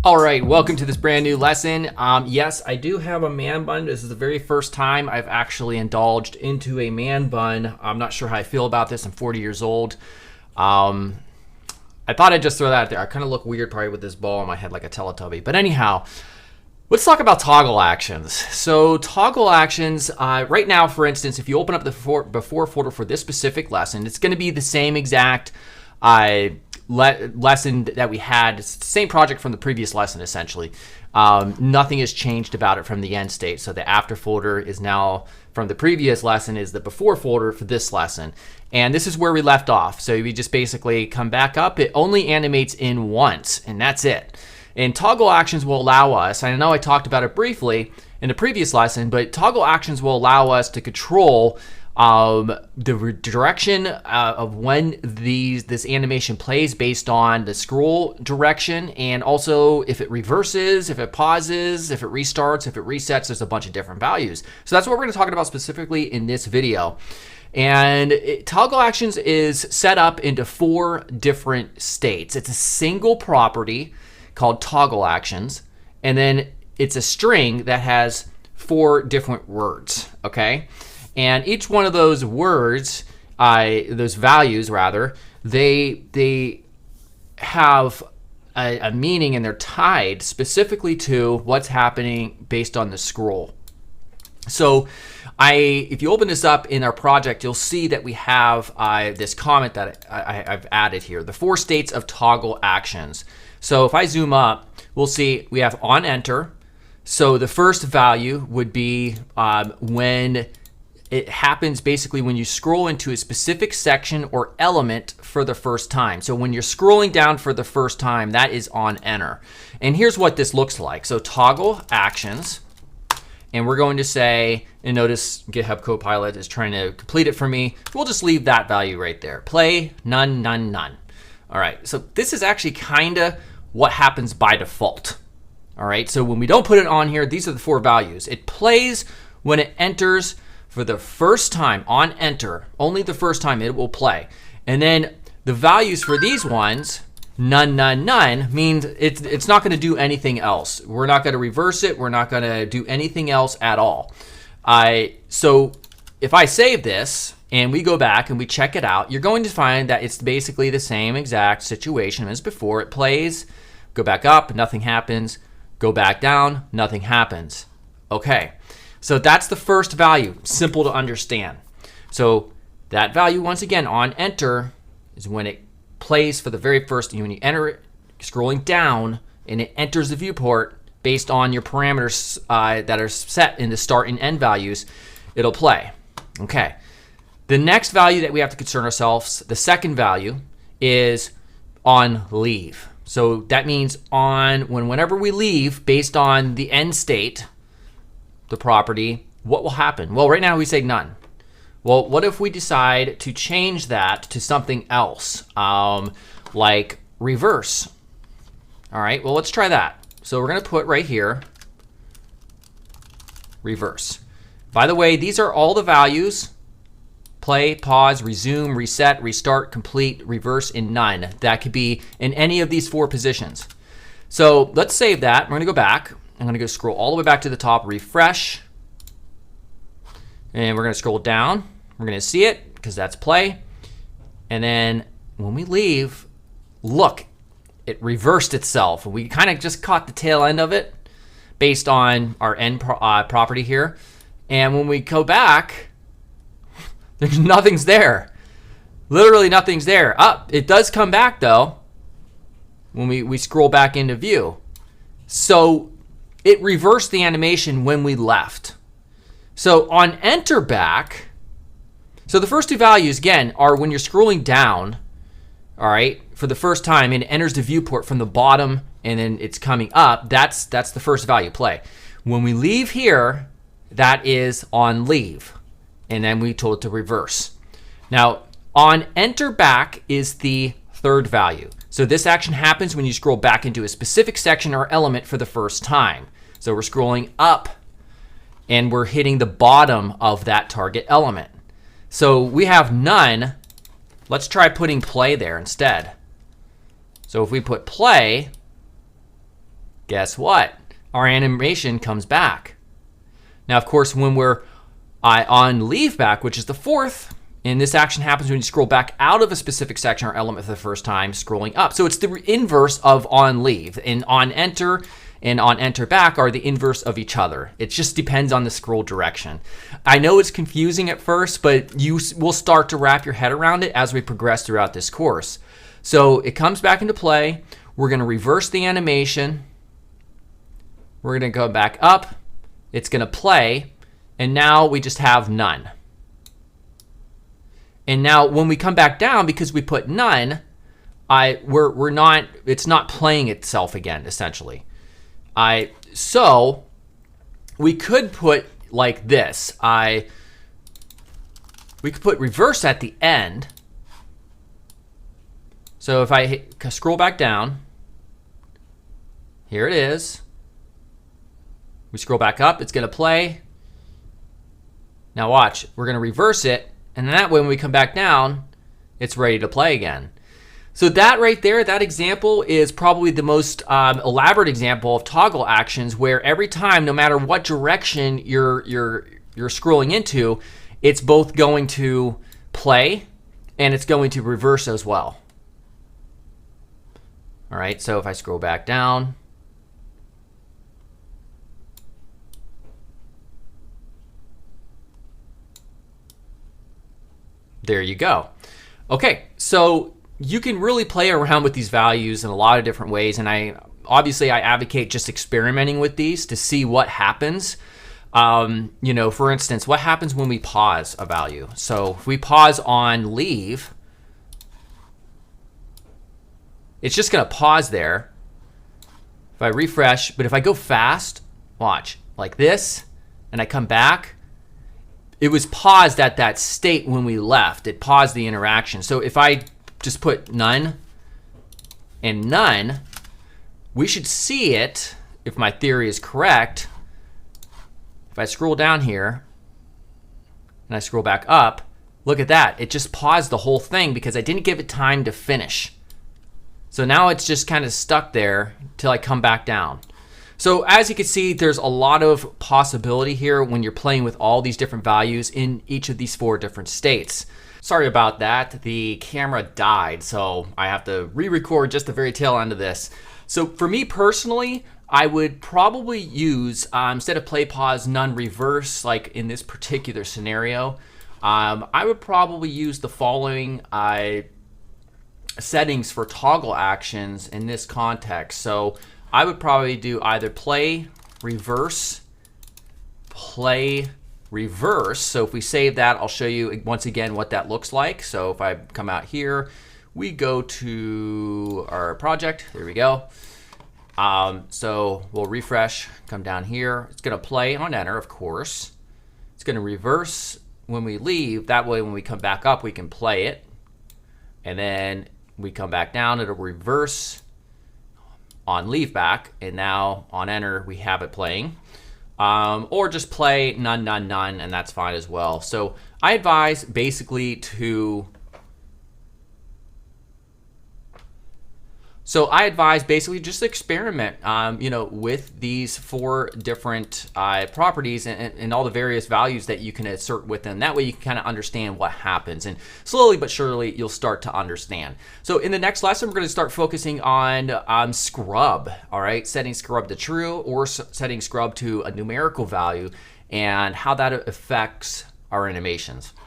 All right, welcome to this brand new lesson. Yes, I do have a man bun. This is the very first time I've actually indulged into a man bun. I'm not sure how I feel about this. I'm 40 years old. I thought I'd just throw that out there. I kind of look weird probably with this ball on my head like a Teletubby. But anyhow, let's talk about toggle actions. So toggle actions, right now, for instance, if you open up the before folder for this specific lesson, it's going to be the same exact lesson that we had. It's the same project from the previous lesson, essentially. Nothing has changed about it from the end state. So the after folder is now from the previous lesson is the before folder for this lesson. And this is where we left off. So we just basically come back up. It only animates in once, and that's it. And toggle actions will allow us, I know I talked about it briefly in the previous lesson, but toggle actions will allow us to control the direction of when this animation plays based on the scroll direction, and also if it reverses, if it pauses, if it restarts, if it resets. There's a bunch of different values. So that's what we're going to talk about specifically in this video. And toggle actions is set up into 4 different states. It's a single property called toggle actions, and then it's a string that has 4 different words, okay? And each one of those words, those values rather, they have a meaning, and they're tied specifically to what's happening based on the scroll. So if you open this up in our project, you'll see that we have this comment that I've added here, the 4 states of toggle actions. So if I zoom up, we'll see we have on enter. So the first value would be when it happens basically when you scroll into a specific section or element for the first time. So when you're scrolling down for the first time, that is on enter. And here's what this looks like. So toggle actions, and we're going to say, and notice GitHub Copilot is trying to complete it for me. We'll just leave that value right there. Play, none, none, none. All right, so this is actually kind of what happens by default. All right, so when we don't put it on here, these are the 4 values. It plays when it enters for the first time on enter. Only the first time it will play. And then the values for these ones, none, none, none, means it's not going to do anything else. We're not going to reverse it. We're not going to do anything else at all. So if I save this and we go back and we check it out, you're going to find that it's basically the same exact situation as before. It plays, go back up, nothing happens. Go back down, nothing happens. Okay. So that's the first value, simple to understand. So that value, once again, on enter is when it plays for the very first, when you enter it, scrolling down, and it enters the viewport based on your parameters that are set in the start and end values, it'll play. Okay. The next value that we have to concern ourselves, the second value, is on leave. So that means whenever we leave based on the end state, the property, what will happen? Well, right now we say none. Well, what if we decide to change that to something else, like reverse? All right, well, let's try that. So we're going to put right here, reverse. By the way, these are all the values: play, pause, resume, reset, restart, complete, reverse, and none. That could be in any of these 4 positions. So let's save that. We're going to go back. I'm going to go scroll all the way back to the top, refresh, and we're going to scroll down. We're going to see it because that's play. And then when we leave, look, it reversed itself. We kind of just caught the tail end of it based on our end property here. And when we go back, there's nothing's there. Literally nothing's there. It does come back though when we scroll back into view. So it reversed the animation when we left. So on enter back, so the first 2 values, again, are when you're scrolling down, all right, for the first time, and it enters the viewport from the bottom, and then it's coming up. That's the first value, play. When we leave here, that is on leave, and then we told it to reverse. Now, on enter back is the 3rd value. So this action happens when you scroll back into a specific section or element for the first time. So we're scrolling up and we're hitting the bottom of that target element. So we have none. Let's try putting play there instead. So if we put play, guess what? Our animation comes back. Now, of course, when we're on leave back, which is the fourth, and this action happens when you scroll back out of a specific section or element for the first time, scrolling up. So it's the inverse of on leave. And on enter and on enter back are the inverse of each other. It just depends on the scroll direction. I know it's confusing at first, but you will start to wrap your head around it as we progress throughout this course. So it comes back into play. We're going to reverse the animation. We're going to go back up. It's going to play. And now we just have none. And now when we come back down, because we put none, it's not playing itself again, essentially. So we could put like this. We could put reverse at the end. So if I scroll back down, here it is. We scroll back up, it's going to play. Now watch, we're going to reverse it. And that way, when we come back down, it's ready to play again. So that right there, that example is probably the most elaborate example of toggle actions, where every time, no matter what direction you're scrolling into, it's both going to play and it's going to reverse as well. All right, so if I scroll back down, there you go. Okay, so you can really play around with these values in a lot of different ways, and I advocate just experimenting with these to see what happens. For instance, what happens when we pause a value? So if we pause on leave, it's just going to pause there. If I refresh, but if I go fast, watch, like this, and I come back, it was paused at that state when we left. It paused the interaction. So if I just put none and none, we should see it, if my theory is correct. If I scroll down here and I scroll back up, look at that. It just paused the whole thing because I didn't give it time to finish. So now it's just kind of stuck there till I come back down. So as you can see, there's a lot of possibility here when you're playing with all these different values in each of these 4 different states. Sorry about that. The camera died, so I have to re-record just the very tail end of this. So for me personally, I would probably use, instead of play, pause, none, reverse, like in this particular scenario, I would probably use the following settings for toggle actions in this context. So I would probably do either play, reverse. So if we save that, I'll show you once again what that looks like. So if I come out here, we go to our project. There we go. So we'll refresh, come down here. It's going to play on enter, of course. It's going to reverse when we leave. That way, when we come back up, we can play it. And then we come back down, it'll reverse on leave back, and now on enter we have it playing. Or just play none, none, none, and that's fine as well. So I advise basically to just experiment, with these 4 different properties and all the various values that you can insert with them. That way you can kind of understand what happens, and slowly but surely you'll start to understand. So in the next lesson, we're going to start focusing on scrub. All right, setting scrub to true or setting scrub to a numerical value and how that affects our animations.